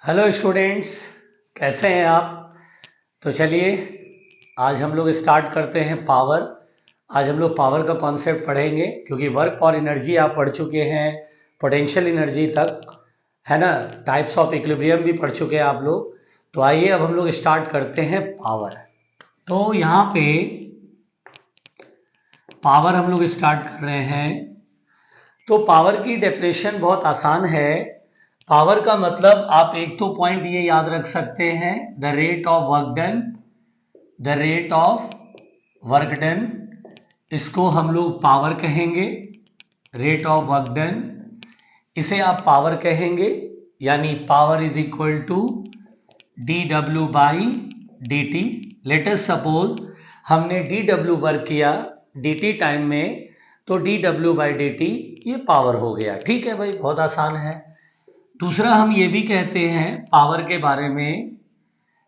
Hello students, कैसे हैं आप। तो चलिए आज हम लोग स्टार्ट करते हैं पावर। आज हम लोग पावर का कॉन्सेप्ट पढ़ेंगे क्योंकि वर्क फॉर एनर्जी आप पढ़ चुके हैं, पोटेंशियल एनर्जी तक, है ना। टाइप्स ऑफ इक्विलिब्रियम भी पढ़ चुके हैं आप लोग। तो आइए अब हम लोग स्टार्ट करते हैं पावर। तो यहाँ पे पावर हम लोग स्टार्ट कर रहे हैं। तो पावर की डेफिनेशन बहुत आसान है। पावर का मतलब आप एक तो पॉइंट ये याद रख सकते हैं, the rate of work done, the rate of work done, इसको हम लोग पावर कहेंगे। रेट ऑफ वर्क डन इसे आप पावर कहेंगे, यानी power is equal to D W by D T. Latest suppose हमने डी डब्ल्यू वर्क किया डी टी टाइम में, तो D W by D T ये पावर हो गया। ठीक है भाई, बहुत आसान है। दूसरा हम ये भी कहते हैं पावर के बारे में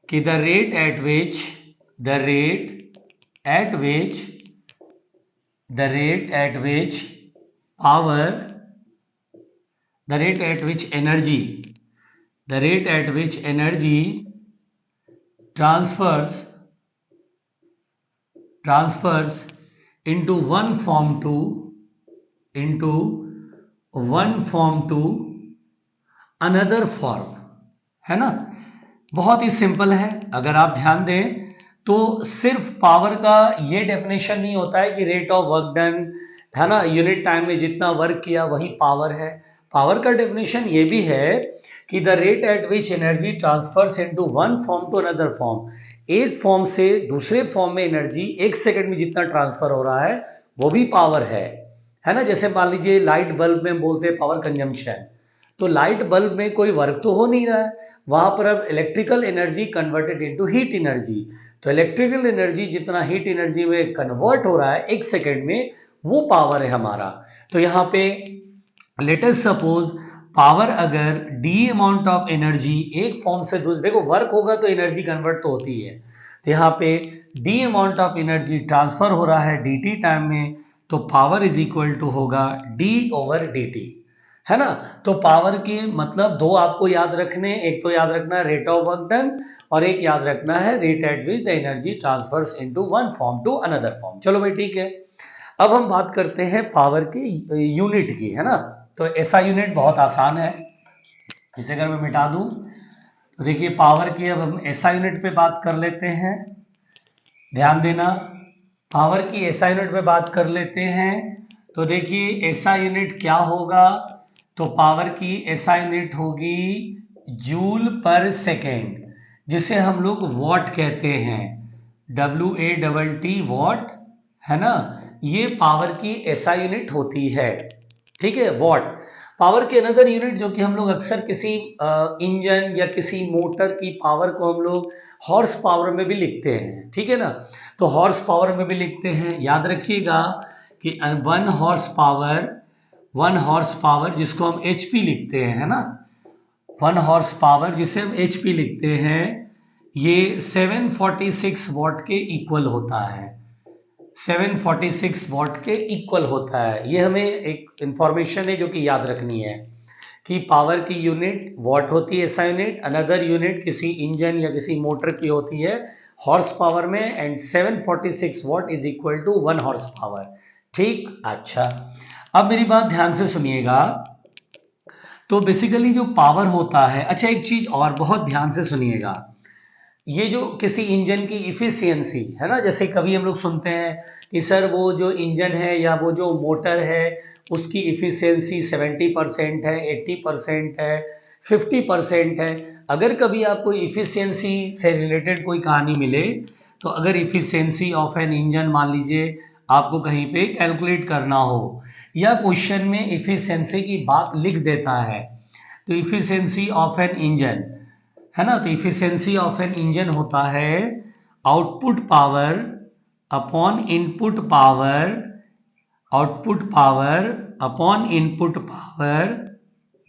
कि the rate at which the rate at which the rate at which power the rate at which energy the rate at which energy transfers into one form to another form, है ना। बहुत ही simple है। अगर आप ध्यान दें तो सिर्फ पावर का ये डेफिनेशन नहीं होता है कि रेट ऑफ वर्क डन, है ना, यूनिट टाइम में जितना वर्क किया वही पावर है। पावर का डेफिनेशन ये भी है कि the rate at which energy transfers into one form to another form, एक फॉर्म से दूसरे फॉर्म में एनर्जी एक सेकंड में जितना ट्रांसफर हो रहा है वो भी पावर है ना। जैसे मान लीजिए लाइट बल्ब में बोलते हैं पावर कंजम्पशन, तो लाइट बल्ब में कोई वर्क तो हो नहीं रहा है, वहां पर अब electrical energy converted into heat energy, तो इलेक्ट्रिकल एनर्जी जितना हीट एनर्जी में कन्वर्ट हो रहा है एक सेकंड में, वो पावर है हमारा। तो यहाँ पे लेटेस्ट सपोज पावर अगर डी अमाउंट ऑफ एनर्जी एक फॉर्म से दूसरे, देखो वर्क होगा तो एनर्जी कन्वर्ट तो होती है, तो यहाँ पे D amount of energy transfer हो रहा है डी टी टाइम में, तो पावर इज इक्वल टू होगा डी ओवर डी टी, है ना। तो पावर के मतलब दो आपको याद रखने, एक तो याद रखना है रेट ऑफ वर्क डन और एक याद रखना है rate at which the energy transfers into one form to another form. चलो भाई ठीक है। अब हम बात करते हैं पावर की यूनिट की, है ना। तो ऐसा यूनिट बहुत आसान है, इसे अगर मैं मिटा दूं तो देखिए पावर की अब हम ऐसा यूनिट पे बात कर लेते हैं। ध्यान देना, पावर की ऐसा यूनिट पे बात कर लेते हैं। तो देखिए ऐसा यूनिट क्या होगा, तो पावर की ऐसा यूनिट होगी जूल पर सेकेंड, जिसे हम लोग वॉट कहते हैं, WATT वॉट, है ना। ये पावर की ऐसा यूनिट होती है, ठीक है, वॉट। पावर के अनदर यूनिट जो कि हम लोग अक्सर किसी इंजन या किसी मोटर की पावर को हम लोग हॉर्स पावर में भी लिखते हैं, ठीक है ना। तो हॉर्स पावर में भी लिखते हैं, याद रखिएगा कि वन हॉर्स पावर जिसको हम HP लिखते हैं, है ना, वन हॉर्स पावर जिसे हम HP लिखते हैं, ये 746 वॉट के इक्वल होता है, 746 वॉट के इक्वल होता है। ये हमें एक इंफॉर्मेशन है जो कि याद रखनी है कि पावर की यूनिट वॉट होती है ऐसा यूनिट, अनदर यूनिट किसी इंजन या किसी मोटर की होती है हॉर्स पावर में, and 746 watt is equal to one horse power. ठीक, अच्छा अब मेरी बात ध्यान से सुनिएगा। तो बेसिकली जो पावर होता है, अच्छा एक चीज और बहुत ध्यान से सुनिएगा, ये जो किसी इंजन की इफिशियंसी है ना, जैसे कभी हम लोग सुनते हैं कि सर वो जो इंजन है या वो जो मोटर है उसकी इफिशियंसी 70% है, 80% है, 50% है। अगर कभी आपको इफिशियंसी से रिलेटेड कोई कहानी मिले, तो अगर इफिशियंसी ऑफ एन इंजन मान लीजिए आपको कहीं पे कैलकुलेट करना हो, या क्वेश्चन में इफिशियंसी की बात लिख देता है, तो इफिशियंसी ऑफ एन इंजन, है ना, तो इफिशियंसी ऑफ एन इंजन होता है output power upon input power, output power upon input power,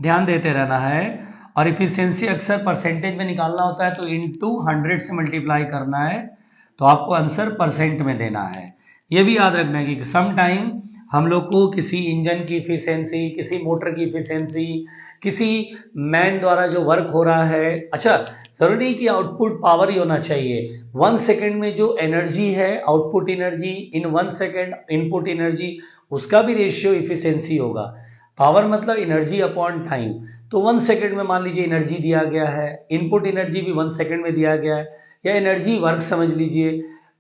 ध्यान देते रहना है। और इफिशियंसी अक्सर परसेंटेज में निकालना होता है, तो इनटू 100 से मल्टीप्लाई करना है, तो आपको आंसर परसेंट में देना है। ये भी याद रखना है कि सम टाइम हम लोग को किसी इंजन की इफिशियंसी, किसी मोटर की इफिशियंसी, किसी मैन द्वारा जो वर्क हो रहा है, अच्छा जरूरी नहीं कि आउटपुट पावर ही होना चाहिए, 1 सेकेंड में जो एनर्जी है, output energy in 1 second input energy, उसका भी रेशियो इफिशियंसी होगा। पावर मतलब एनर्जी अपॉन टाइम। तो 1 सेकेंड में मान लीजिए एनर्जी दिया गया है, इनपुट एनर्जी भी 1 सेकेंड में दिया गया है, या एनर्जी वर्क समझ लीजिए,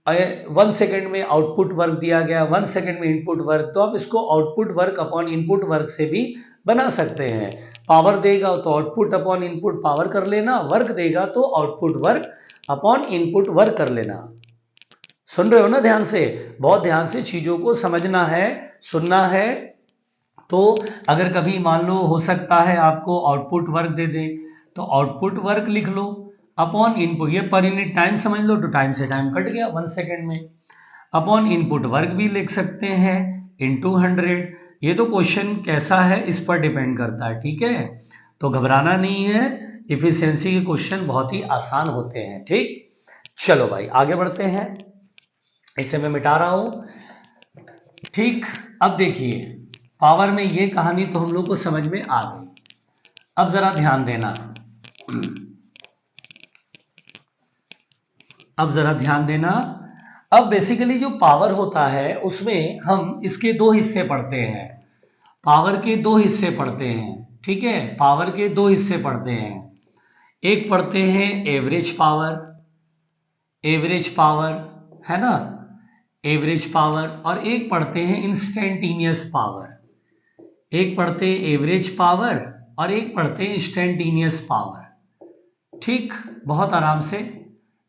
1 सेकेंड में आउटपुट वर्क दिया गया, 1 सेकेंड में इनपुट वर्क, तो आप इसको output work upon input work से भी बना सकते हैं। पावर देगा तो आउटपुट अपॉन इनपुट पावर कर लेना, वर्क देगा तो output work upon input work कर लेना। सुन रहे हो ना ध्यान से? बहुत ध्यान से चीजों को समझना है, सुनना है। तो अगर कभी मान लो हो सकता है आपको आउटपुट वर्क दे दे, तो आउटपुट वर्क लिख लो अपॉन इनपुट, ये पर यूनिट टाइम समझ लो, तो टाइम से टाइम कट गया 1 सेकेंड में, अपॉन इनपुट वर्क भी लिख सकते हैं इनटू 100। ये तो क्वेश्चन कैसा है इस पर डिपेंड करता है, ठीक है? तो घबराना नहीं है, इफिशियंसी के क्वेश्चन बहुत ही आसान होते हैं, ठीक? चलो भाई आगे बढ़ते हैं, इसे मैं मिटा रहा हूं, ठीक। अब देखिए पावर में ये कहानी तो हम लोग को समझ में आ गई। अब जरा ध्यान देना, अब जरा ध्यान देना। अब बेसिकली जो पावर होता है उसमें हम इसके दो हिस्से पढ़ते हैं, पावर के दो हिस्से पढ़ते हैं, ठीक है? पावर के दो हिस्से पढ़ते हैं, एक पढ़ते हैं एवरेज पावर, एवरेज पावर है ना, एवरेज पावर, और एक पढ़ते हैं इंस्टेंटेनियस पावर। एक पढ़ते हैं एवरेज पावर और एक पढ़ते हैं इंस्टेंटेनियस पावर, ठीक? बहुत आराम से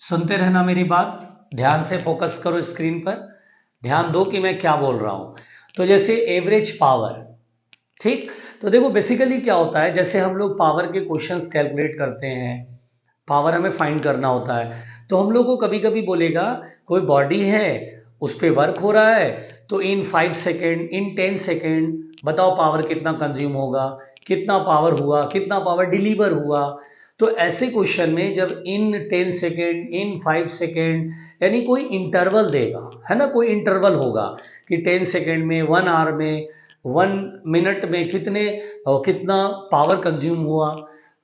सुनते रहना मेरी बात, ध्यान से फोकस करो स्क्रीन पर, ध्यान दो कि मैं क्या बोल रहा हूं। तो जैसे एवरेज पावर, ठीक? तो देखो बेसिकली क्या होता है, जैसे हम लोग पावर के क्वेश्चंस कैलकुलेट करते हैं, पावर हमें फाइंड करना होता है, तो हम लोग को कभी कभी बोलेगा कोई बॉडी है उस पर वर्क हो रहा है, तो इन 5 सेकेंड, इन 10 सेकेंड बताओ पावर कितना कंज्यूम होगा, कितना पावर हुआ, कितना पावर डिलीवर हुआ। तो ऐसे क्वेश्चन में जब इन 10 सेकेंड, इन 5 सेकेंड, यानी कोई इंटरवल देगा, है ना, कोई इंटरवल होगा कि 10 सेकेंड में, 1 आवर में, 1 मिनट में कितना पावर कंज्यूम हुआ।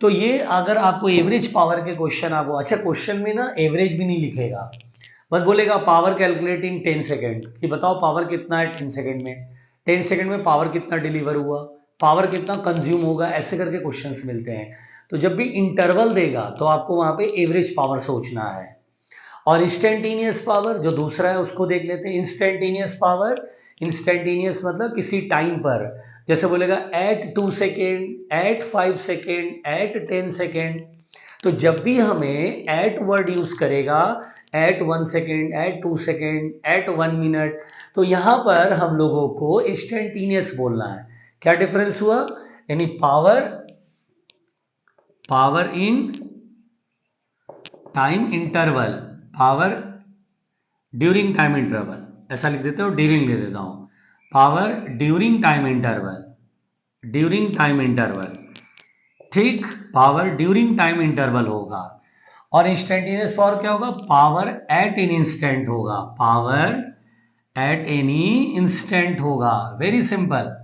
तो ये अगर आपको एवरेज पावर के क्वेश्चन आपको, अच्छा क्वेश्चन में ना एवरेज भी नहीं लिखेगा, बस बोलेगा पावर कैलकुलेटिंग 10 सेकेंड, कि बताओ पावर कितना है 10 सेकेंड में, 10 सेकेंड में पावर कितना डिलीवर हुआ, पावर कितना कंज्यूम होगा, ऐसे करके क्वेश्चंस मिलते हैं। तो जब भी इंटरवल देगा तो आपको वहां पे एवरेज पावर सोचना है। और इंस्टेंटेनियस पावर जो दूसरा है उसको देख लेते हैं। इंस्टेंटेनियस पावर, इंस्टेंटेनियस मतलब किसी टाइम पर, जैसे बोलेगा at 2 second, at 5 second, at 10 second, तो जब भी हमें एट वर्ड यूज करेगा, at 1 second, at 2 second, at 1 minute, तो यहां पर हम लोगों को इंस्टेंटेनियस बोलना है। क्या डिफरेंस हुआ? यानी power, power in time interval, power during time interval, ऐसा लिख देते हो, ड्यूरिंग दे देता हूं, power during time interval, during time interval, ठीक? पावर ड्यूरिंग टाइम इंटरवल होगा। और इंस्टेंटेनियस पावर क्या होगा? पावर एट एनी इंस्टेंट होगा, पावर एट एनी इंस्टेंट होगा, very simple,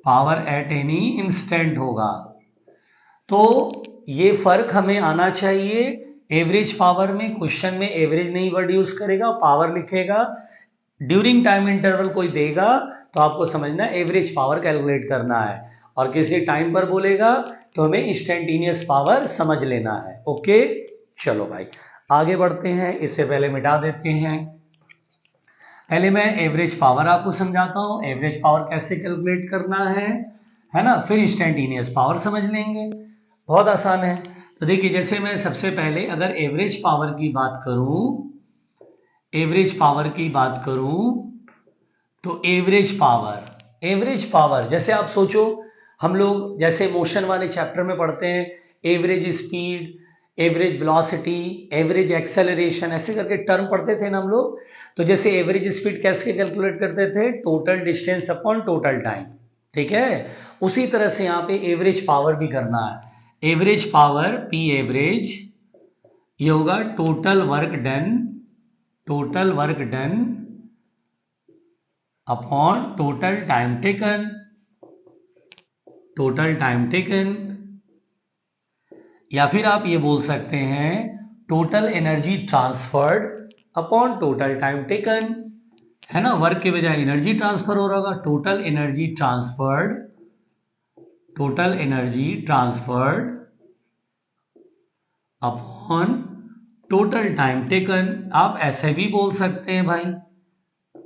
power at any instant होगा। तो ये फर्क हमें आना चाहिए। एवरेज पावर में क्वेश्चन में एवरेज नहीं वर्ड यूज करेगा, पावर लिखेगा, ड्यूरिंग टाइम इंटरवल कोई देगा तो आपको समझना एवरेज पावर कैलकुलेट करना है, और किसी टाइम पर बोलेगा तो हमें इंस्टेंटेनियस पावर समझ लेना है। ओके चलो भाई आगे बढ़ते हैं, इससे पहले मिटा देते हैं। पहले मैं एवरेज पावर आपको समझाता हूं, एवरेज पावर कैसे कैलकुलेट करना है ना, फिर इंस्टेंटेनियस पावर समझ लेंगे, बहुत आसान है। तो देखिए जैसे मैं सबसे पहले अगर एवरेज पावर की बात करूं, एवरेज पावर की बात करूं, तो एवरेज पावर जैसे आप सोचो, हम लोग जैसे मोशन वाले चैप्टर में पढ़ते हैं, average speed, average velocity, average acceleration, ऐसे करके टर्म पढ़ते थे ना हम लोग। तो जैसे एवरेज स्पीड कैसे कैलकुलेट करते थे? Total distance upon total time, ठीक है? उसी तरह से यहाँ पे एवरेज पावर भी करना है। एवरेज पावर पी एवरेज, ये होगा total work done, total work done upon total time taken, total time taken, या फिर आप ये बोल सकते हैं total energy transferred upon total time taken, है ना, वर्क के बजाय एनर्जी ट्रांसफर हो रहा होगा, total energy transferred, total energy transferred upon total time taken. आप ऐसे भी बोल सकते हैं भाई,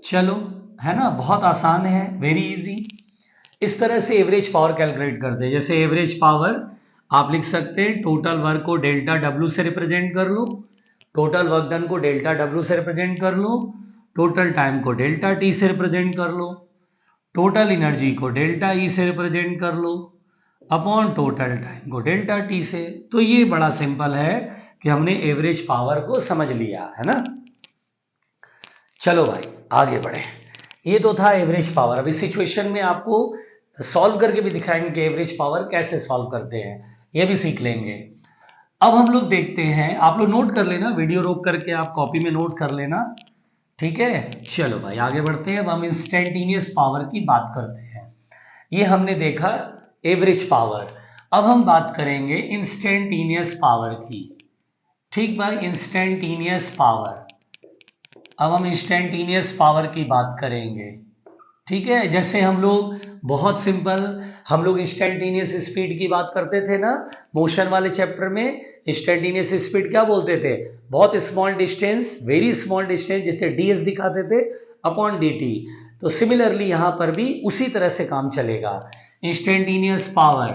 चलो, है ना, बहुत आसान है, वेरी इजी। इस तरह से एवरेज पावर कैलकुलेट करते हैं। जैसे एवरेज पावर आप लिख सकते हैं टोटल वर्क को डेल्टा डब्ल्यू से रिप्रेजेंट कर लो, टोटल वर्क डन को डेल्टा डब्ल्यू से रिप्रेजेंट कर लो, टोटल टाइम को डेल्टा टी से रिप्रेजेंट कर लो, टोटल एनर्जी को डेल्टा ई से रिप्रेजेंट कर लो अपॉन टोटल टाइम को डेल्टा टी से। तो ये बड़ा सिंपल है कि हमने एवरेज पावर को समझ लिया, है ना। चलो भाई आगे बढ़े। ये तो था एवरेज पावर। अभी सिचुएशन में आपको सॉल्व करके भी दिखाएंगे कि एवरेज पावर कैसे सॉल्व करते हैं, ये भी सीख लेंगे। अब हम लोग देखते हैं, आप लोग नोट कर लेना, वीडियो रोक करके आप कॉपी में नोट कर लेना, ठीक है। चलो भाई आगे बढ़ते हैं। अब हम इंस्टेंटेनियस पावर की बात करते हैं। ये हमने देखा एवरेज पावर। अब हम बात करेंगे इंस्टेंटेनियस पावर की, ठीक भाई, इंस्टेंटेनियस पावर। अब हम इंस्टेंटेनियस पावर की बात करेंगे, ठीक है। जैसे हम लोग बहुत सिंपल, हम लोग इंस्टेंटेनियस स्पीड की बात करते थे ना मोशन वाले चैप्टर में। इंस्टेंटेनियस स्पीड क्या बोलते थे, बहुत small distance, very small distance, जिसे ds दिखाते थे अपॉन dt। तो सिमिलरली यहां पर भी उसी तरह से काम चलेगा। इंस्टेंटेनियस पावर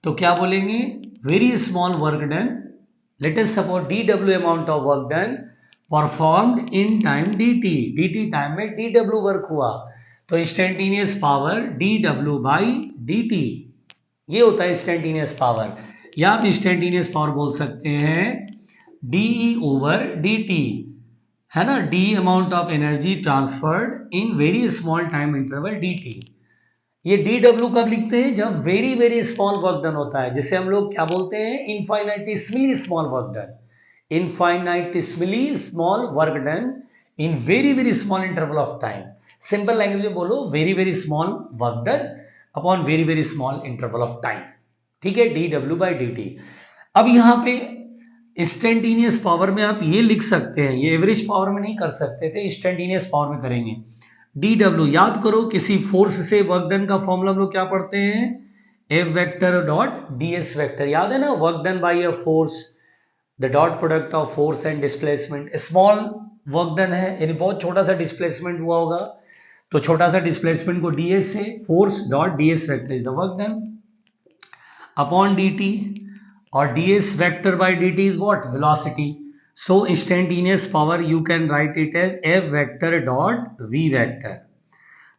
तो क्या बोलेंगे, very small work done, let us suppose dw amount of work done performed in time dt, dt time में dw वर्क हुआ, तो instantaneous power dw by dt, ये होता है इंस्टेंटेनियस पावर। या आप इंस्टेंटेनियस पावर बोल सकते हैं de ओवर dt, है ना, d amount of energy transferred in very small time interval dt। ये dw कब लिखते हैं, जब very very small work done होता है, जिसे हम लोग क्या बोलते हैं, infinitesimally small work done, infinitesimally small work done in very very small interval of time. Simple language में बोलो, very very small work done upon very very small interval of time, ठीक है, dw बाई dt। अब यहां पे instantaneous power में आप ये लिख सकते हैं, ये एवरेज पावर में नहीं कर सकते थे, इंस्टेंटेनियस पावर में करेंगे। dw याद करो, किसी फोर्स से वर्क डन का फॉर्मूला हम लोग क्या पढ़ते हैं, F vector dot ds vector, याद है ना, work done by a force, the dot product of force and displacement. Small work done है यानी बहुत छोटा सा डिस्प्लेसमेंट हुआ होगा, तो छोटा सा डिस्प्लेसमेंट को ds से, force dot ds vector is the work done upon dt, और ds vector by dt is what, velocity. So instantaneous power you can write it as F vector dot v vector.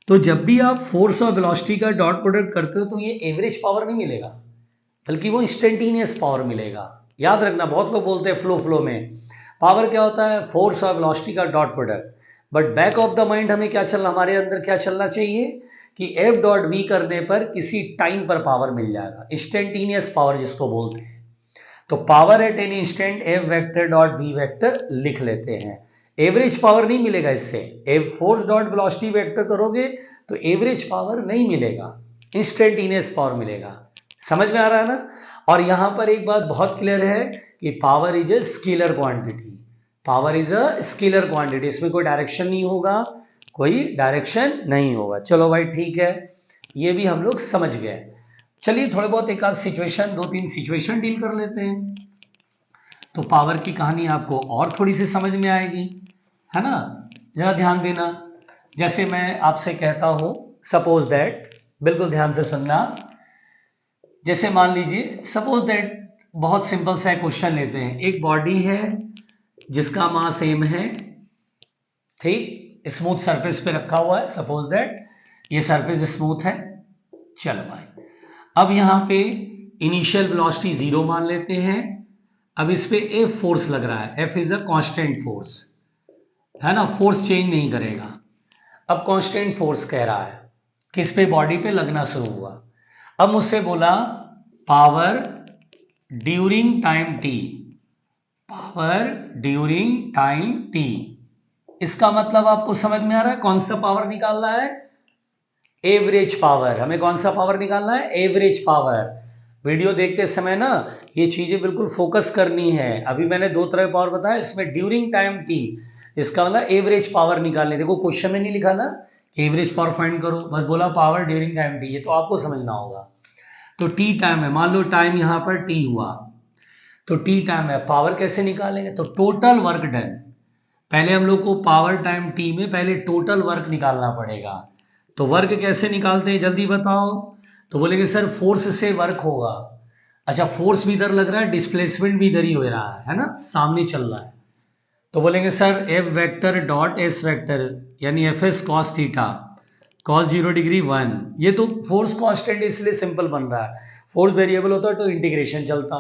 तो जब भी आप force और velocity का dot product करते हो तो ये एवरेज पावर नहीं मिलेगा, बल्कि वो इंस्टेंटेनियस पावर मिलेगा। याद रखना, बहुत लोग बोलते हैं फ्लो में पावर क्या होता है, फोर्स और वेलोसिटी का dot product, but back of the mind हमें क्या चलना, हमारे अंदर क्या चलना चाहिए कि F डॉट V करने पर किसी टाइम पर पावर मिल जाएगा, इंस्टेंटेनियस पावर जिसको बोलते हैं। तो power at any instant F vector dot V vector लिख लेते हैं। एवरेज पावर नहीं मिलेगा इससे, F force dot velocity vector करोगे तो एवरेज पावर नहीं मिलेगा, इंस्टेंटेनियस पावर मिलेगा। समझ में आ रहा है ना। और यहां पर एक बात बहुत क्लियर है कि power is a scalar quantity, power is a scalar quantity, इसमें कोई डायरेक्शन नहीं होगा, कोई डायरेक्शन नहीं होगा। चलो भाई ठीक है, ये भी हम लोग समझ गए। चलिए थोड़े बहुत एक आध सिचुएशन, दो तीन सिचुएशन डील कर लेते हैं, तो पावर की कहानी आपको और थोड़ी सी समझ में आएगी, है ना। जरा ध्यान देना, जैसे मैं आपसे कहता हूं, सपोज दैट, बिल्कुल ध्यान से सुनना, जैसे मान लीजिए सपोज दैट, बहुत सिंपल सा क्वेश्चन लेते हैं, एक बॉडी है जिसका मास m है, ठीक, स्मूथ सरफेस पे रखा हुआ है, सपोज दैट ये सरफेस स्मूथ है। चलो भाई, अब यहां पे इनिशियल वेलोसिटी 0 मान लेते हैं। अब इस पे F फोर्स लग रहा है, F is a constant force, है ना, फोर्स चेंज नहीं करेगा। अब कांस्टेंट फोर्स कह रहा है किस पे, बॉडी पे लगना शुरू हुआ। अब मुझसे बोला power during time t, power during time t इसका मतलब आपको समझ में आ रहा है कौन सा पावर निकालना है? Average power. हमें कौन सा पावर निकालना है? Average power. वीडियो देखते समय ना ये चीजें बिल्कुल फोकस करनी है। अभी मैंने दो तरह के पावर बताया, इसमें ड्यूरिंग टाइम टी, इसका मतलब एवरेज पावर निकालनी। देखो क्वेश्चन में नहीं लिखा ना एवरेज पावर फाइंड करो, बस बोला पावर ड्यूरिंग टाइम टी, ये तो आपको समझना होगा। तो टी टाइम है, मान लो टाइम यहां पर टी हुआ, तो टी टाइम है, पावर कैसे निकालेंगे? तो टोटल वर्क डन। पहले हम लोग को पावर टाइम टी में पहले टोटल वर्क निकालना पड़ेगा। तो वर्क कैसे निकालते हैं जल्दी बताओ? तो बोलेंगे सर फोर्स से वर्क होगा। अच्छा, फोर्स भी इधर लग रहा है, डिस्प्लेसमेंट भी इधर ही हो रहा है ना, सामने चल रहा है। तो बोलेंगे sir F vector dot S vector यानी F S cos theta cos 0 degree 1। ये तो फोर्स कांस्टेंट इसलिए सिंपल बन रहा है, फोर्स वेरिएबल होता तो इंटीग्रेशन चलता।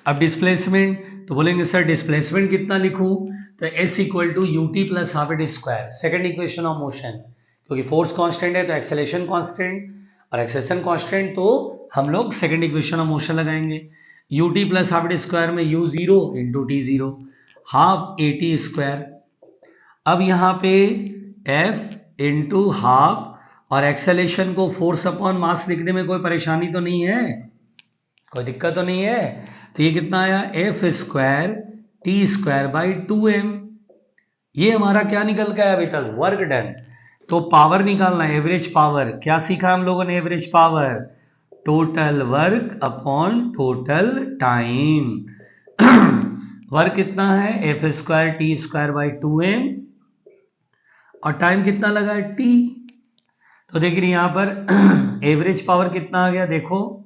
अब डिस्प्लेसमेंट, तो बोलेंगे सर डिस्प्लेसमेंट कितना लिखूं? तो s equal to u t plus half at square, second equation of motion. क्योंकि फोर्स कांस्टेंट है तो एक्सेलेरेशन कांस्टेंट, और एक्सेलेरेशन कांस्टेंट तो हम लोग सेकेंड इक्वेशन ऑफ मोशन लगाएंगे। U t plus half at square में u zero into t zero, half a t square. अब यहाँ पे f इंटू हाफ, और एक्सेलेरेशन को फोर्स अपॉन मास लिखने में कोई परेशानी तो नहीं है, कोई दिक्कत तो नहीं है। तो ये कितना आया? F square T square by 2m। ये हमारा क्या निकल गया अभी तक? Work done. तो पावर निकालना है, एवरेज पावर। क्या सीखा हम लोगों ने? Average power total work upon total time. Work कितना है? F square T square by 2m, और टाइम कितना लगा है? टी। तो देखिए यहां पर एवरेज पावर कितना आ गया देखो,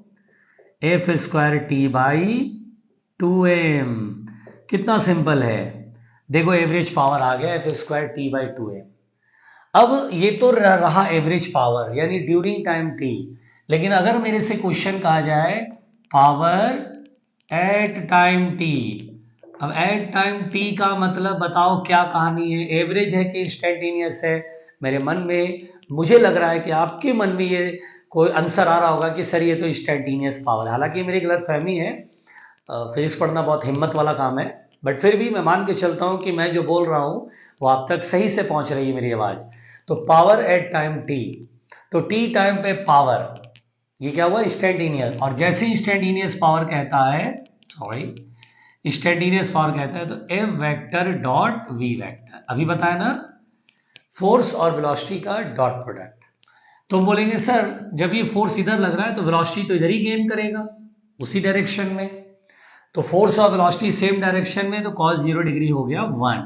F square T by 2m। कितना सिंपल है, देखो एवरेज पावर आ गया F square T by 2m। अब ये तो रहा एवरेज पावर यानी ड्यूरिंग टाइम टी, लेकिन अगर मेरे से क्वेश्चन कहा जाए पावर एट टाइम टी, अब एट टाइम टी का मतलब बताओ क्या कहानी है? एवरेज है कि इंस्टेंटेनियस है? मेरे मन में, मुझे लग रहा है कि आपके मन में ये कोई आंसर आ रहा होगा कि सर ये तो इंस्टेंटेनियस पावर है। हालांकि मेरी गलतफहमी है, फिजिक्स पढ़ना बहुत हिम्मत वाला काम है, बट फिर भी मैं मान के चलता हूं कि मैं जो बोल रहा हूं वो आप तक सही से पहुंच रही है मेरी आवाज। तो पावर एट टाइम टी, तो टी टाइम पे पावर, ये क्या हुआ? इंस्टेंटेनियस। और जैसे इंस्टेंटेनियस पावर कहता है, सॉरी इंस्टेंटेनियस पावर कहता है, तो F vector dot v vector, अभी बताया ना, फोर्स और वेलोसिटी का डॉट प्रोडक्ट। तो बोलेंगे सर जब ये फोर्स इधर लग रहा है तो वेलोसिटी तो इधर ही गेन करेगा, उसी डायरेक्शन में। तो फोर्स और वेलोसिटी सेम डायरेक्शन में, तो cos 0 डिग्री हो गया 1।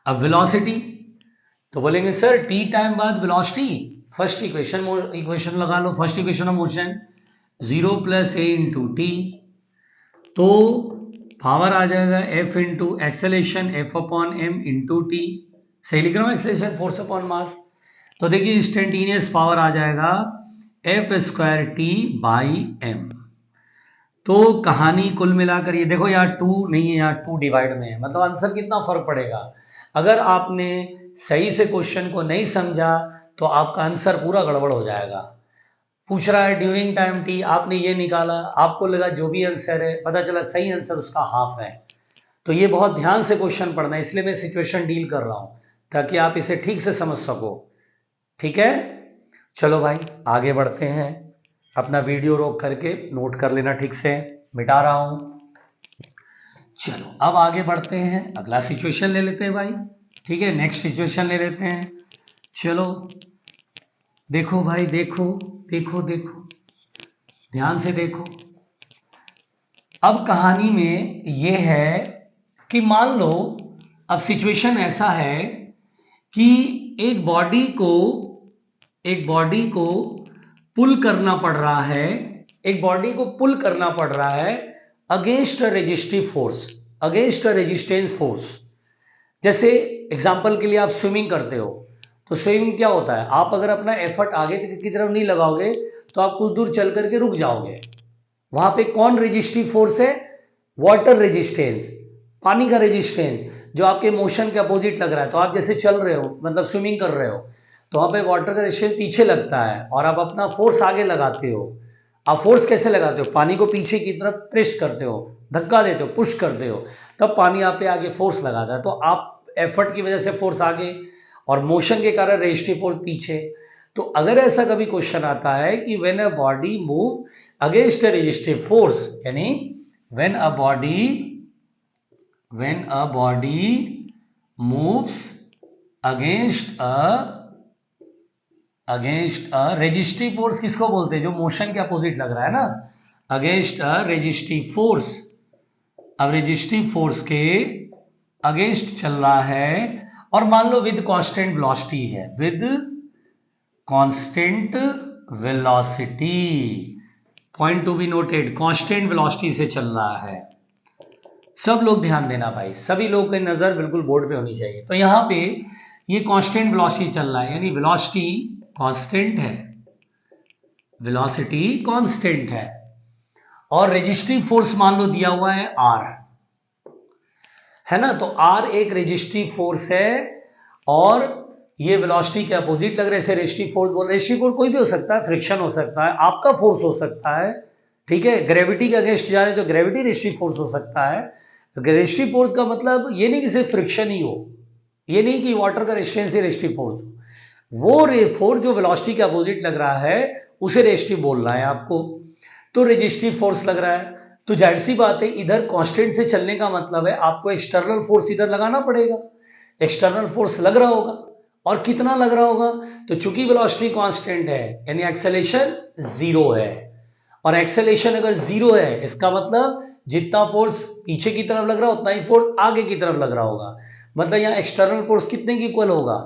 अब वेलोसिटी, तो बोलेंगे सर t टाइम बाद वेलोसिटी, फर्स्ट इक्वेशन लगा लो, first equation of motion 0 plus A into T, तो पावर आ जाएगा f into acceleration f upon m into T. सही लिख रहा हूं? Acceleration force upon mass. तो देखिए इंस्टेंटेनियस पावर आ जाएगा F square T by M. तो कहानी कुल मिलाकर ये देखो, यहाँ 2 नहीं है, यहाँ 2 डिवाइड में है, मतलब आंसर कितना फर्क पड़ेगा। अगर आपने सही से क्वेश्चन को नहीं समझा तो आपका आंसर पूरा गड़बड़ हो जाएगा। पूछ रहा है ड्यूरिंग टाइम टी, आपने ये निकाला, आपको लगा जो भी आंसर है, पता चला सही आंसर उसका हाफ है। तो ये बहुत ध्यान से क्वेश्चन पढ़ना है, इसलिए मैं सिचुएशन डील कर रहा हूं ताकि आप इसे ठीक से समझ सको। ठीक है, चलो भाई आगे बढ़ते हैं। अपना वीडियो रोक करके नोट कर लेना ठीक से, मिटा रहा हूं। चलो अब आगे बढ़ते हैं, अगला सिचुएशन ले लेते हैं भाई। ठीक है, नेक्स्ट सिचुएशन ले लेते हैं। चलो देखो भाई, देखो देखो देखो, ध्यान से देखो। अब कहानी में यह है कि मान लो अब सिचुएशन ऐसा है कि एक बॉडी को पुल करना पड़ रहा है, एक बॉडी को पुल करना पड़ रहा है against a resistive force, against a resistance force. जैसे एग्जांपल के लिए आप स्विमिंग करते हो, तो स्विमिंग क्या होता है, आप अगर अपना एफर्ट आगे की तरफ नहीं लगाओगे तो आप कुछ दूर चल करके रुक जाओगे। वहां पे कौन रेजिस्टिव फोर्स है? वाटर रेजिस्टेंस, पानी का रेजिस्टेंस, जो आपके मोशन के अपोजिट लग रहा है। तो आप जैसे चल रहे हो, मतलब स्विमिंग कर रहे हो, तो वहां पे वाटर का रेजिस्टेंस पीछे लगता है और आप अपना फोर्स आगे लगाते हो। आप फोर्स कैसे लगाते हो? पानी को पीछे की तरफ प्रेस करते हो, धक्का देते हो, पुश करते हो, तब पानी आप पे आगे फोर्स लगाता है। तो आप एफर्ट की वजह से फोर्स आगे और मोशन के कारण रेजिस्टिव फोर्स पीछे। तो अगर ऐसा कभी क्वेश्चन आता है कि when a body move against a resistive force, यानी when a body moves against a resistive force, किसको बोलते हैं? जो मोशन के अपोजिट लग रहा है ना, अगेंस्ट अ रेजिस्टिव फोर्स। अब रेजिस्टिव फोर्स के अगेंस्ट चल रहा है और मान लो विद कांस्टेंट वेलोसिटी है, with constant velocity, point to be noted, constant velocity से चल रहा है। सब लोग ध्यान देना भाई, सभी लोग की नजर बिल्कुल बोर्ड पे होनी चाहिए। तो यहां पे ये कांस्टेंट वेलोसिटी चल रहा है, यानी वेलोसिटी कांस्टेंट है, वेलोसिटी कांस्टेंट है, और रेजिस्टिव फोर्स मान लो दिया हुआ है आर, है ना। तो आर एक रेजिस्टिव फोर्स है और ये वेलोसिटी के अपोजिट लग रहे हैं, रेजिस्टिव फोर्स बोल, रेजिस्टिव फोर्स कोई भी हो सकता है, फ्रिक्शन हो सकता है, आपका फोर्स हो सकता है, ठीक है। ग्रेविटी के अगेंस्ट जा रहे तो ग्रेविटी रेजिस्टिव फोर्स हो सकता है। तो रेजिस्टिव फोर्स का मतलब ये नहीं कि सिर्फ फ्रिक्शन ही हो, ये नहीं कि वाटर का रेजिस्टेंस ही रेजिस्टिव फोर्स हो, वो फोर्स जो वेलोसिटी के अपोजिट लग रहा है उसे रेजिस्टिव बोल रहा है आपको। तो रेजिस्टिव फोर्स लग रहा है, तो जाहिर सी बात है इधर कांस्टेंट से चलने का मतलब है आपको एक्सटर्नल फोर्स इधर लगाना पड़ेगा, एक्सटर्नल फोर्स लग रहा होगा, और कितना लग रहा होगा? तो चूंकि वेलोसिटी कांस्टेंट है यानी एक्सेलेरेशन जीरो है, और एक्सेलेरेशन अगर जीरो है इसका मतलब जितना फोर्स पीछे की तरफ लग रहा है उतना ही फोर्स आगे की तरफ लग रहा होगा। मतलब यहाँ एक्सटर्नल फोर्स कितने के इक्वल होगा?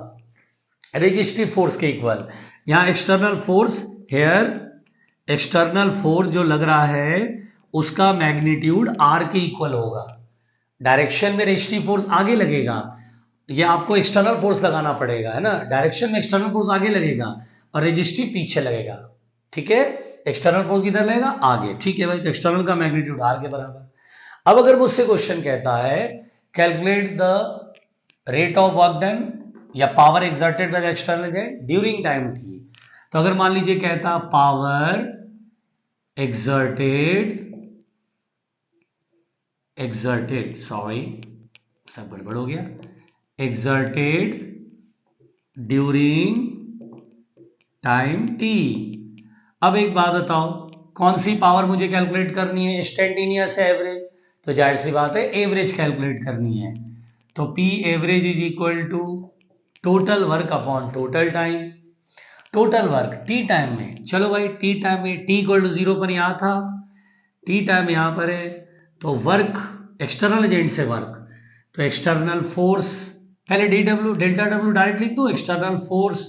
रेजिस्टिव फोर्स के इक्वल। यहाँ external force, here external force जो लग रहा है उसका मैग्नीट्यूड आर के इक्वल होगा। डायरेक्शन में रेजिस्टिव फोर्स आगे लगेगा, ये आपको एक्सटर्नल फोर्स लगाना पड़ेगा, है ना। डायरेक्शन में एक्सटर्नल फोर्स आगे लगेगा और रेजिस्टिव पीछे लगेगा, ठीक है। एक्सटर्नल फोर्स किधर लगेगा? आगे, ठीक है भाई। तो एक्सटर्नल का मैग्नीट्यूड आर के बराबर। अब अगर मुझसे क्वेश्चन कहता है calculate the rate of work done या power exerted by the external agent during time T, तो अगर मान लीजिए कहता पावर एक्सर्टेड सॉरी सब गड़बड़ हो गया, एक्सर्टेड ड्यूरिंग टाइम टी। अब एक बात बताओ, कौन सी पावर मुझे कैलकुलेट करनी है, इंस्टेंटेनियस है एवरेज? तो जाहिर सी बात है एवरेज कैलकुलेट करनी है। तो P average is equal to total work upon total time. Total work t time में, चलो भाई टी टाइम में टी इक्वल टू जीरो पर यहां था, टी टाइम यहां पर है, तो वर्क एक्सटर्नल एजेंट से वर्क, तो एक्सटर्नल फोर्स, पहले d W delta W direct लिख दो, एक्सटर्नल फोर्स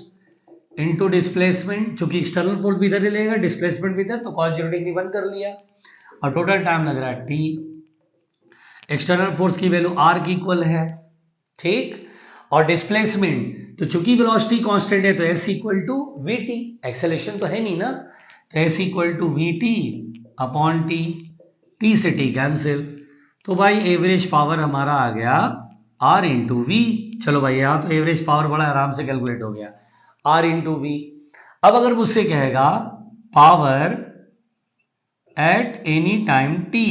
इनटू डिस्प्लेसमेंट, चूंकि एक्सटर्नल फोर्स भी इधर ही लगेगा, डिस्प्लेसमेंट भी इधर, तो cos 0 डिग्री 1 कर लिया, और टोटल टाइम लग रहा है टी। एक्सटर्नल फोर्स की वैल्यू आर की इक्वल है, ठीक। और डिस्प्लेसमेंट, तो चूंकि वेलोसिटी कांस्टेंट है तो s equal to v t, acceleration तो है नहीं ना, तो s equal to v t upon t, t से टी कैंसिल, तो भाई एवरेज पावर हमारा आ गया आर इंटू वी। चलो भाई यहाँ तो एवरेज पावर बड़ा आराम से कैलकुलेट हो गया, आर इंटू वी। अब अगर मुझसे कहेगा power at any time T,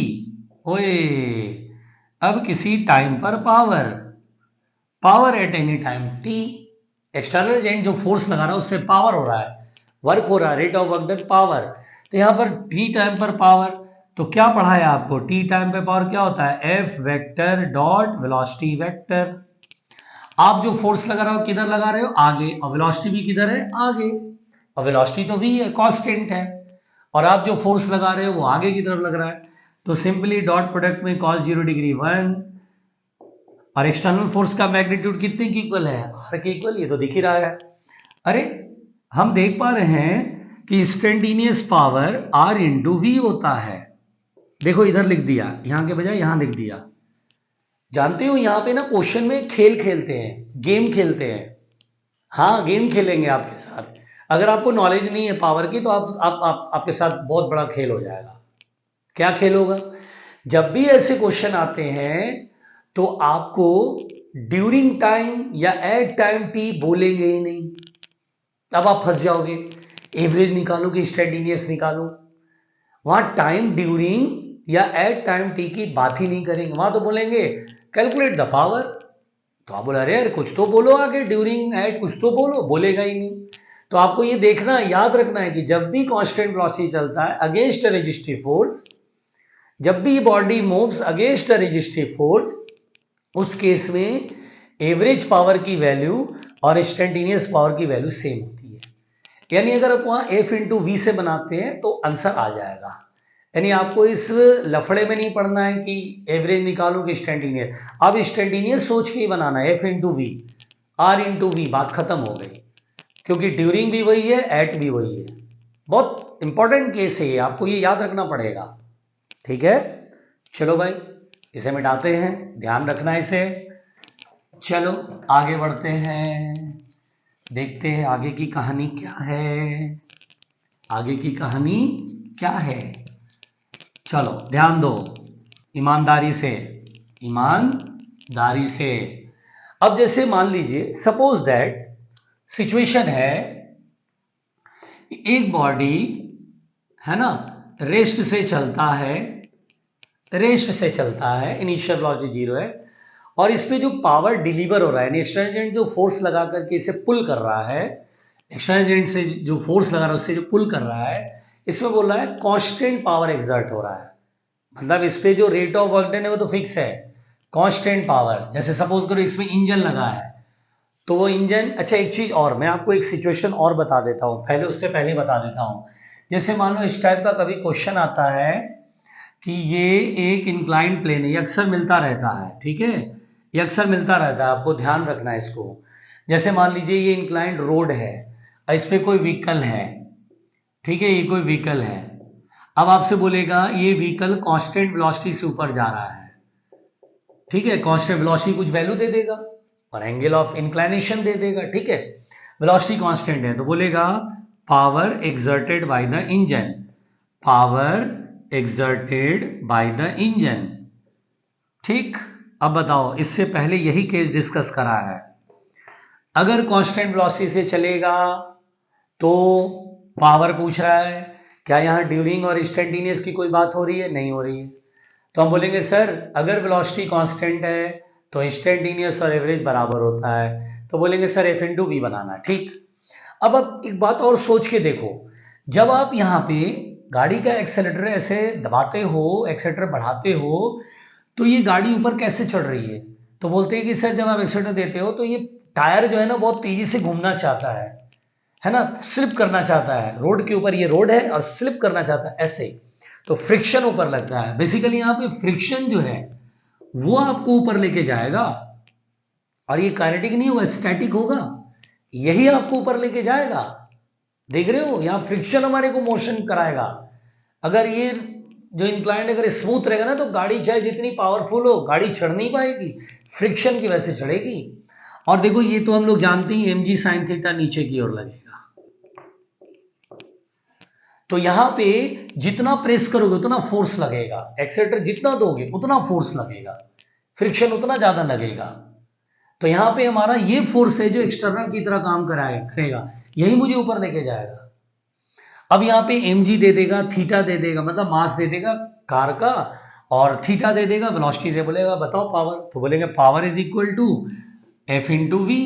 ओए अब किसी टाइम पर power at any time T, external agent जो फोर्स लगा रहा है उससे पावर हो रहा है, वर्क हो रहा है, rate of work done power. तो यहां पर टी टाइम पर पावर, तो क्या पढ़ा है आपको, टी टाइम पे पावर क्या होता है? F vector dot velocity vector. आप जो फोर्स लगा रहे हो किधर लगा रहे हो? आगे, और वेलोसिटी भी किधर है? आगे, और वेलोसिटी तो v है, कांस्टेंट है, और आप जो फोर्स लगा रहे हो वो आगे की तरफ लग रहा है। तो सिंपली डॉट प्रोडक्ट में cos 0 डिग्री 1 और एक्सटर्नल फोर्स का मैग्नीट्यूड कितने की इक्वल है? आर के इक्वल, ये तो दिख ही रहा है। अरे हम देख पा रहे हैं कि instantaneous power R into v होता है, देखो इधर लिख दिया, यहां के बजाय यहां लिख दिया। जानते हो यहां पे ना क्वेश्चन में खेल खेलते हैं, गेम खेलते हैं। हाँ गेम खेलेंगे आपके साथ, अगर आपको नॉलेज नहीं है पावर की तो आपके साथ बहुत बड़ा खेल हो जाएगा। क्या खेल होगा? जब भी ऐसे क्वेश्चन आते हैं तो आपको ड्यूरिंग टाइम या एट टाइम टी बोलेंगे ही नहीं, तब आप फंस जाओगे। एवरेज निकालो कि इंस्टेंटेनियस निकालो, वहां टाइम ड्यूरिंग या एट टाइम टी की बात ही नहीं करेंगे, वहां तो बोलेंगे कैलकुलेट द पावर। तो आप बोला अरे यार कुछ तो बोलो आगे, ड्यूरिंग एट कुछ तो बोलो, बोलेगा ही नहीं। तो आपको ये देखना याद रखना है कि जब भी कांस्टेंट वेलोसिटी चलता है अगेंस्ट अ रेजिस्टिव फोर्स, जब भी body moves against a resistive force, उस केस में एवरेज पावर की वैल्यू और इंस्टेंटेनियस पावर की वैल्यू सेम होती है। यानी अगर आप वहां एफ इंटू वी से बनाते हैं तो आंसर आ जाएगा। यानी आपको इस लफड़े में नहीं पड़ना है कि एवरेज निकालो कि इंस्टेंटेनियस, अब इंस्टेंटेनियस सोच के ही बनाना है, F into v, R into v, बात खत्म हो गई। क्योंकि ड्यूरिंग भी वही है, एट भी वही है। बहुत इंपॉर्टेंट केस है ये, आपको ये याद रखना पड़ेगा। ठीक है, चलो भाई इसे मिटाते हैं, ध्यान रखना इसे। चलो आगे बढ़ते हैं, देखते हैं आगे की कहानी क्या है। आगे की कहानी क्या है, चलो ध्यान दो ईमानदारी से, ईमानदारी से। अब जैसे मान लीजिए सपोज दैट सिचुएशन है, एक बॉडी है ना रेस्ट से चलता है, रेस्ट से चलता है, इनिशियल वेलोसिटी जीरो है, और इस पे जो पावर डिलीवर हो रहा है, एक्सटर्नल एजेंट जो फोर्स लगा करके इसे पुल कर रहा है, एक्सटर्नल एजेंट से जो फोर्स लगा रहा है उससे जो पुल कर रहा है, इसमें बोल रहा है कांस्टेंट पावर एग्जर्ट हो रहा है। मतलब इस पे जो रेट ऑफ वर्क डन है वो तो फिक्स है, कांस्टेंट पावर। जैसे सपोज करो इसमें इंजन लगा है, तो वो इंजन, अच्छा एक चीज और मैं आपको एक सिचुएशन और बता देता हूं, पहले उससे पहले बता देता हूं। जैसे मान लो इस टाइप का कभी क्वेश्चन आता है कि ये एक इंक्लाइन प्लेन है, ये अक्सर मिलता रहता है, ठीक है, ये अक्सर मिलता रहता है, आपको ध्यान रखना है इसको। जैसे मान लीजिए ये इंक्लाइंड रोड है, इस पे कोई व्हीकल है, ठीक है, ये कोई व्हीकल है। अब आपसे बोलेगा ये व्हीकल कांस्टेंट वेलोसिटी से ऊपर जा रहा है, ठीक है, कांस्टेंट वेलोसिटी कुछ वैल्यू दे देगा और एंगल ऑफ इंक्लाइनेशन दे देगा, ठीक है, वेलोसिटी कांस्टेंट है तो बोलेगा power exerted by the engine, power exerted by the engine. ठीक, अब बताओ इससे पहले यही केस डिस्कस करा है, अगर कांस्टेंट वेलोसिटी से चलेगा तो पावर पूछ रहा है, क्या यहां ड्यूरिंग और इंस्टेंटेनियस की कोई बात हो रही है, नहीं हो रही है। तो हम बोलेंगे सर अगर वेलोसिटी कांस्टेंट है तो इंस्टेंटेनियस और एवरेज बराबर होता है, तो बोलेंगे सर एफ इंटू वी बनाना। ठीक, अब एक बात और सोच के देखो, जब आप यहाँ पे गाड़ी का एक्सेलेटर ऐसे दबाते हो, एक्सेलेटर बढ़ाते हो, तो ये गाड़ी ऊपर कैसे चढ़ रही है। तो बोलते हैं कि सर जब आप एक्सेलेटर देते हो तो ये टायर जो है ना बहुत तेजी से घूमना चाहता है ना, स्लिप करना चाहता है, रोड के ऊपर, ये रोड है और स्लिप करना चाहता है ऐसे, तो फ्रिक्शन ऊपर लगता है। बेसिकली यहाँ पे फ्रिक्शन जो है वो आपको ऊपर लेके जाएगा, और ये काइनेटिक नहीं होगा, स्टैटिक होगा, यही आपको ऊपर लेके जाएगा। देख रहे हो, यहाँ फ्रिक्शन हमारे को मोशन कराएगा। अगर ये जो इंक्लाइंड अगर स्मूथ रहेगा ना तो गाड़ी चाहे जितनी पावरफुल हो गाड़ी चढ़ नहीं पाएगी, फ्रिक्शन की वजह से चढ़ेगी। और देखो ये तो हम लोग जानते ही एम जी साइन थीटा नीचे की ओर लगेगा, तो यहां पे जितना प्रेस करोगे उतना फोर्स लगेगा, एक्सेलेटर जितना दोगे उतना फोर्स लगेगा, फ्रिक्शन उतना ज्यादा लगेगा। तो यहां पे हमारा ये फोर्स है जो एक्सटर्नल की तरह काम करेगा, यही मुझे ऊपर लेके जाएगा। अब यहाँ पे mg दे देगा, थीटा दे देगा, मतलब मास दे देगा कार का, और थीटा दे देगा वेलोसिटी दे, बोलेगा बताओ पावर, तो बोलेंगे power is equal to F into v.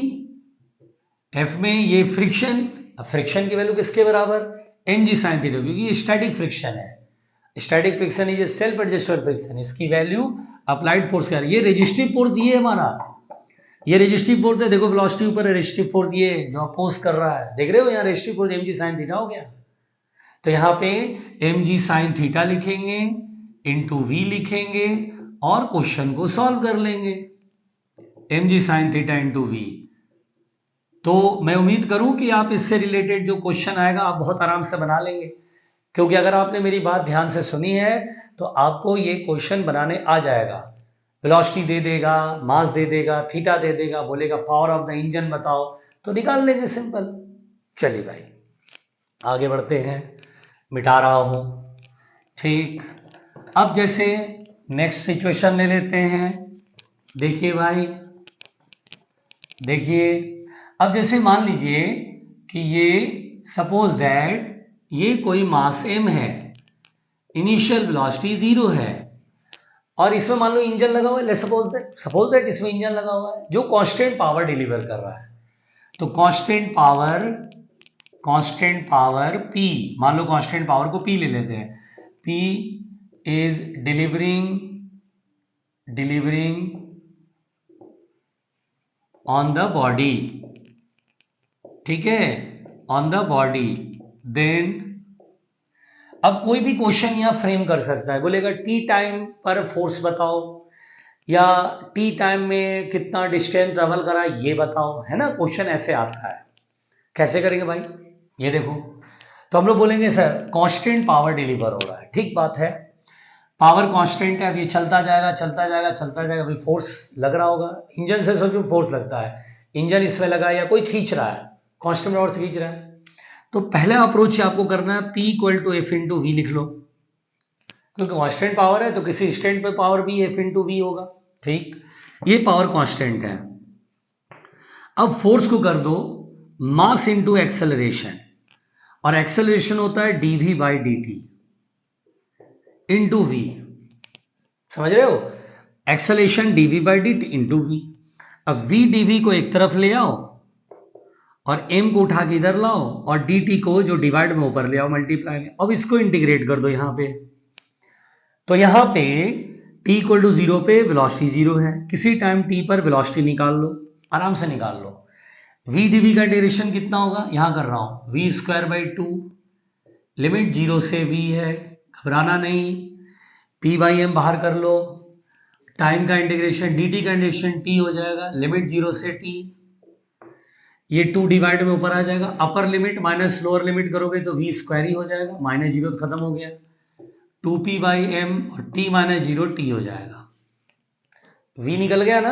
F में ये फ्रिक्शन, फ्रिक्शन की वैल्यू किसके बराबर, mg साइन थीटा, क्योंकि ये स्टैटिक फ्रिक्शन है, static friction is self adjustable friction, इसकी वैल्यू अप्लाइड फोर्स क्या है, ये रेजिस्टिव फोर्स ये हमारा, ये रेजिस्टिव फोर्स है, देखो वेलोसिटी ऊपर है, रेजिस्टिव फोर्स ये जो अपोज कर रहा है, देख रहे हो यहाँ resistive force mg sine theta हो गया। तो यहाँ पे mg साइन थीटा लिखेंगे, इंटू वी लिखेंगे और क्वेश्चन को सॉल्व कर लेंगे, mg sine theta into v. तो मैं उम्मीद करूं कि आप इससे रिलेटेड जो क्वेश्चन आएगा आप बहुत आराम से बना लेंगे, क्योंकि अगर आपने मेरी बात ध्यान से सुनी है तो आपको ये क्वेश्चन बनाने आ जाएगा। वेलोसिटी दे देगा, मास दे देगा, थीटा दे देगा, बोलेगा पावर ऑफ द इंजन बताओ, तो निकाल लेंगे सिंपल। चलिए भाई आगे बढ़ते हैं, मिटा रहा हूं। ठीक, अब जैसे नेक्स्ट सिचुएशन ले लेते हैं। देखिए भाई, देखिए अब जैसे मान लीजिए कि ये सपोज दैट ये कोई मास m है, इनिशियल वेलोसिटी 0 है और इसमें मान लो इंजन लगा हुआ है, सपोज दैट इसमें इंजन लगा हुआ है जो कांस्टेंट पावर डिलीवर कर रहा है। तो कांस्टेंट पावर P, मान लो कांस्टेंट पावर को P ले लेते हैं। P is delivering on the body, ठीक है, ऑन द बॉडी। देन अब कोई भी क्वेश्चन यहां फ्रेम कर सकता है, बोलेगा टी टाइम पर फोर्स बताओ या टी टाइम में कितना डिस्टेंस ट्रेवल करा ये बताओ, है ना। क्वेश्चन ऐसे आता है। कैसे करेंगे भाई, ये देखो। तो हम लोग बोलेंगे सर कांस्टेंट पावर डिलीवर हो रहा है, ठीक बात है, पावर कांस्टेंट है, अब ये चलता जाएगा, अभी फोर्स लग रहा होगा इंजन से, समझो फोर्स लगता है, इंजन इसमें लगा या कोई खींच रहा है, कांस्टेंट पावर से खींच रहा है। तो पहला अप्रोच आपको करना है P equal to F into v लिख लो, क्योंकि कांस्टेंट पावर है तो किसी स्टैंड पे पावर भी एफ इंटू वी होगा, ठीक। ये पावर कांस्टेंट है। अब फोर्स को कर दो मास इंटू एक्सेलरेशन, और एक्सेलरेशन होता है dv by D t into v, समझ रहे हो, acceleration dv by D t into v. अब v dv को एक तरफ ले आओ और m को उठा के इधर लाओ और dt को जो डिवाइड में ऊपर ले आओ मल्टीप्लाई में। अब इसको इंटीग्रेट कर दो यहां पे, तो यहां पे t इक्वल टू 0 पे वेलोसिटी 0 है, किसी टाइम t पर वेलोसिटी निकाल लो, आराम से निकाल लो। v dv का डायरेक्शन कितना होगा, यहां कर रहा हूं v स्क्वायर बाई 2, लिमिट 0 से v है, घबराना नहीं, p बाई m बाहर कर लो, टाइम का इंटीग्रेशन dt का इंटीग्रेशन t हो जाएगा, लिमिट 0 से t, ये 2 डिवाइड में ऊपर आ जाएगा, upper limit minus lower limit करोगे तो v स्क्वायर ही हो जाएगा, माइनस 0 खत्म हो गया, 2p बाई m और t माइनस 0 t हो जाएगा, v निकल गया ना,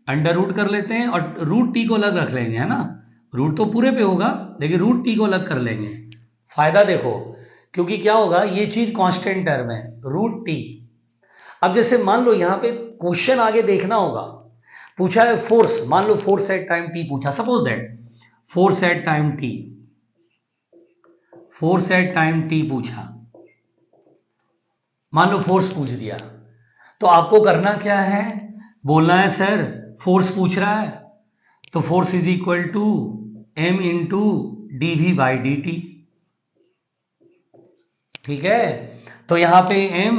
अंडर रूट कर लेते हैं और रूट टी को अलग रख लेंगे, है ना, रूट तो पूरे पे होगा लेकिन रूट टी को अलग कर लेंगे। फायदा देखो, क्योंकि क्या होगा, ये चीज कांस्टेंट टर्म है रूट टी। अब जैसे मान लो यहां पे क्वेश्चन आगे देखना होगा, पूछा है फोर्स, मान लो फोर्स एट टाइम टी पूछा, suppose that force at time T पूछा, मान लो फोर्स पूछ दिया, तो आपको करना क्या है, बोलना है सर फोर्स पूछ रहा है तो force is equal to m into d v by D t, ठीक है। तो यहां पे m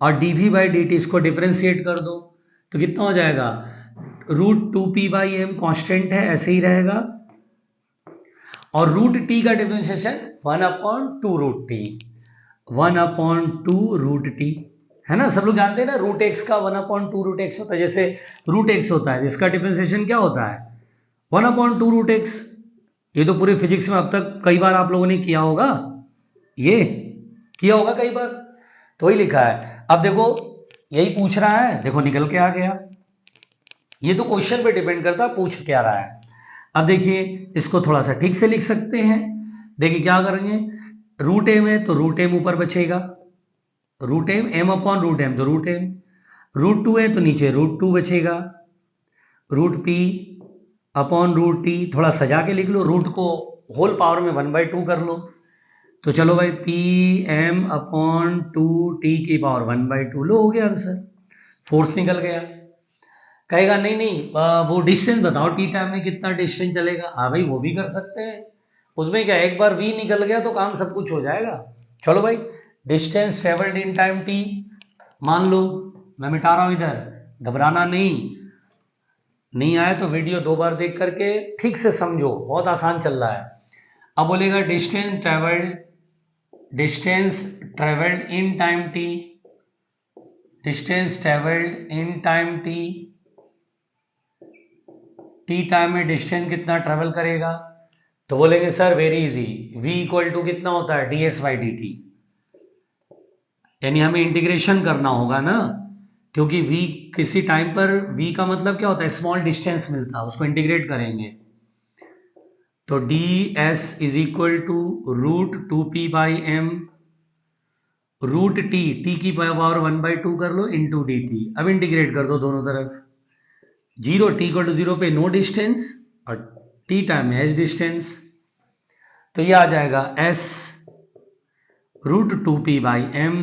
और d v by D t इसको डिफरेंशिएट कर दो तो कितना हो जाएगा, root 2p by M constant है ऐसे ही रहेगा, और रूट टी का differentiation 1/2 root t, 1/2 root t, है ना। सब लोग जानते हैं ना रूट एक्स का 1/2 रूट एक्स होता है, जैसे रूट एक्स होता है जिसका डिफरेंशिएशन क्या होता है 1/2 रूट एक्स। ये तो पूरे फिजिक्स में अब तक कई बार आप लोगों ने किया होगा, ये किया होगा कई बार, तो ही लिखा है। अब देखो यही पूछ रहा है, देखो निकल के आ गया, ये तो क्वेश्चन पे डिपेंड करता है पूछ क्या रहा है। अब देखिए इसको थोड़ा सा ठीक से लिख सकते हैं, देखिए क्या करेंगे, रूट एम है तो रूट एम ऊपर बचेगा, root M M upon root M तो रूट एम, रूट 2 है तो नीचे रूट 2 बचेगा, root P upon root t, थोड़ा सजा के लिख लो, रूट को होल पावर में 1/2 कर लो, तो चलो भाई पी एम अपॉन 2 टी की पावर 1/2 लो, हो गया आंसर, फोर्स निकल गया। कहेगा नहीं नहीं वो डिस्टेंस बताओ टी टाइम में कितना डिस्टेंस चलेगा, हाँ भाई वो भी कर सकते हैं, उसमें क्या एक बार v निकल गया तो काम सब कुछ हो जाएगा। चलो भाई distance travelled in time t मान लो, मैं मिटा रहा हूं इधर, घबराना नहीं आया तो वीडियो 2 बार देख करके ठीक से समझो, बहुत आसान चल रहा है। अब बोलेगा distance travelled in time t, distance travelled in time t, t time में डिस्टेंस कितना ट्रेवल करेगा, तो बोलेंगे sir very easy, v equal to कितना होता है ds बाई डी टी, यानी हमें इंटीग्रेशन करना होगा ना, क्योंकि v किसी टाइम पर v का मतलब क्या होता है स्मॉल डिस्टेंस मिलता है, उसको इंटीग्रेट करेंगे तो ds is equal to root 2p by M, root t की पावर 1/2 कर लो इंटू डी टी, अब इंटीग्रेट कर दो दोनों तरफ, 0 t इक्वल टू 0 पे नो डिस्टेंस और t टाइम में h डिस्टेंस, तो ये आ जाएगा s √2p/m,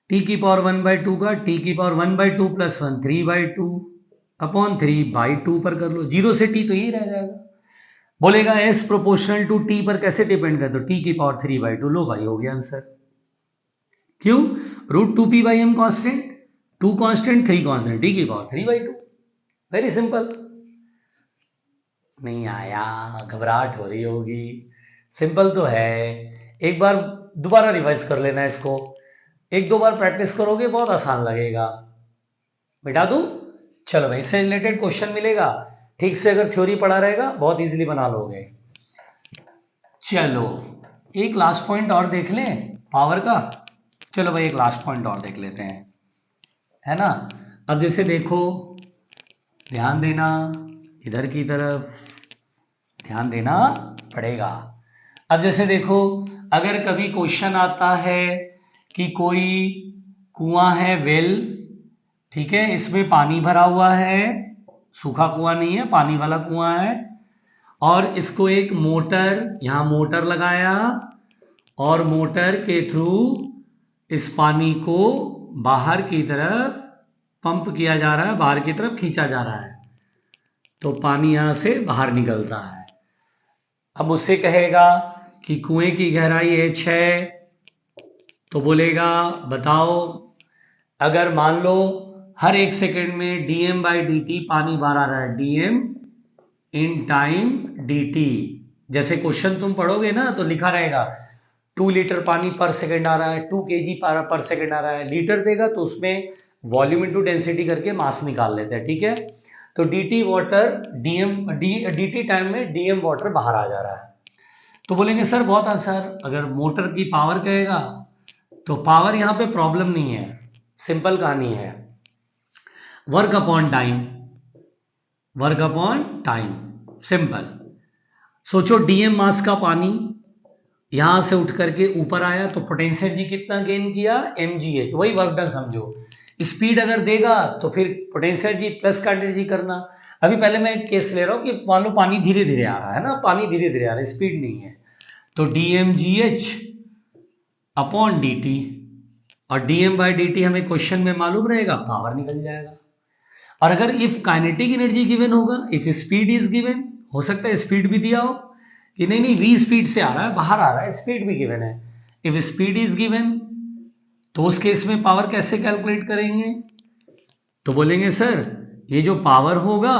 t की पावर 1/2 का t की पावर 1/2 + 1 3/2 अपॉन 3/2 पर कर लो, 0 से t तो यही रह जाएगा। बोलेगा s प्रोपोर्शनल टू t पर कैसे डिपेंड करे, तो t की पावर 3/2 लो भाई, हो गया आंसर। क्यों? √2p/m constant, 2 constant 3 constant, t की पावर 3/2, वेरी सिंपल। नहीं आया, घबराहट हो रही होगी, सिंपल तो है। एक बार दोबारा रिवाइज कर लेना इसको, 1-2 बार प्रैक्टिस करोगे बहुत आसान लगेगा। मिटा दूं? चलो भाई, इससे रिलेटेड क्वेश्चन मिलेगा, ठीक से अगर थ्योरी पढ़ा रहेगा बहुत इजीली बना लोगे। चलो एक लास्ट पॉइंट और देख लें पावर का। चलो भाई एक लास्ट पॉइंट और देख लेते हैं, है ना। अब जैसे देखो, ध्यान देना इधर की तरफ, ध्यान देना पड़ेगा। अब जैसे देखो, अगर कभी क्वेश्चन आता है कि कोई कुआं है, वेल, ठीक है, इसमें पानी भरा हुआ है, सूखा कुआं नहीं है, पानी वाला कुआं है, और इसको एक मोटर, यहां मोटर लगाया और मोटर के थ्रू इस पानी को बाहर की तरफ पंप किया जा रहा है, बाहर की तरफ खींचा जा रहा है, तो पानी यहां से बाहर निकलता है। अब उससे कहेगा कि कुएं की गहराई है 6, तो बोलेगा बताओ, अगर मान लो हर 1 सेकेंड में dm/dt पानी बाहर आ रहा है, dm इन टाइम dt, जैसे क्वेश्चन तुम पढ़ोगे ना तो लिखा रहेगा 2 लीटर पानी पर सेकेंड आ रहा है, 2 kg पर सेकेंड आ रहा है, लीटर देगा तो उसमें वॉल्यूम इंटू डेंसिटी करके मास निकाल लेते हैं, ठीक है। तो dt वाटर dt टाइम में dm वाटर बाहर आ जा रहा है। तो बोलेंगे सर बहुत आसान, अगर मोटर की पावर कहेगा तो पावर यहां पे प्रॉब्लम नहीं है, सिंपल कहानी है, work upon time, work upon time, simple. सोचो डीएम मास का पानी यहां से उठ करके ऊपर आया तो पोटेंशियल जी कितना गेन किया, mgh, वही वर्क डन समझो। स्पीड अगर देगा तो फिर पोटेंशियल जी प्लस का एनर्जी करना। अभी पहले मैं एक केस ले रहा हूं कि मान लो पानी धीरे धीरे आ रहा है ना, पानी धीरे धीरे आ रहा है, स्पीड नहीं है, तो dmgh अपॉन dt, और dm/dt हमें क्वेश्चन में मालूम रहेगा, पावर निकल जाएगा। और अगर इफ काइनेटिक एनर्जी गिवन होगा, इफ स्पीड इज गिवन, हो सकता है स्पीड भी दिया हो कि नहीं नहीं v स्पीड से आ रहा है, बाहर आ रहा है, स्पीड भी गिवन है, इफ स्पीड इज गिवन, तो उस केस में पावर कैसे कैलकुलेट करेंगे, तो बोलेंगे सर ये जो पावर होगा,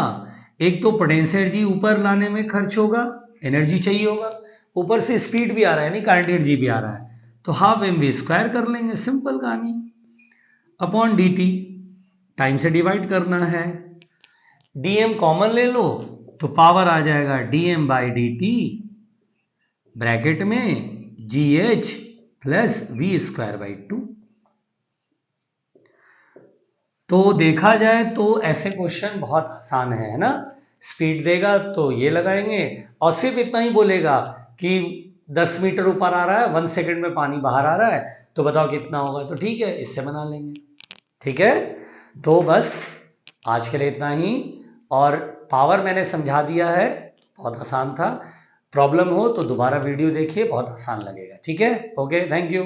एक तो पोटेंशियल एनर्जी ऊपर लाने में खर्च होगा, एनर्जी चाहिए होगा, ऊपर से स्पीड भी आ रहा है, नहीं काइनेटिक एनर्जी भी आ रहा है, तो हाफ mv² कर लेंगे, सिंपल कहानी, अपॉन dt, टाइम से डिवाइड करना है, dm कॉमन ले लो तो पावर आ जाएगा dm/dt ब्रैकेट में gh प्लस v²/2। तो देखा जाए तो ऐसे क्वेश्चन बहुत आसान है ना, स्पीड देगा तो ये लगाएंगे, और सिर्फ इतना ही बोलेगा कि 10 मीटर ऊपर आ रहा है, 1 सेकेंड में पानी बाहर आ रहा है, तो बताओ कितना होगा, तो ठीक है इससे बना लेंगे, ठीक है। तो बस आज के लिए इतना ही, और पावर मैंने समझा दिया है, बहुत आसान था, प्रॉब्लम हो तो दोबारा वीडियो देखिए, बहुत आसान लगेगा, ठीक है। Okay, thank you.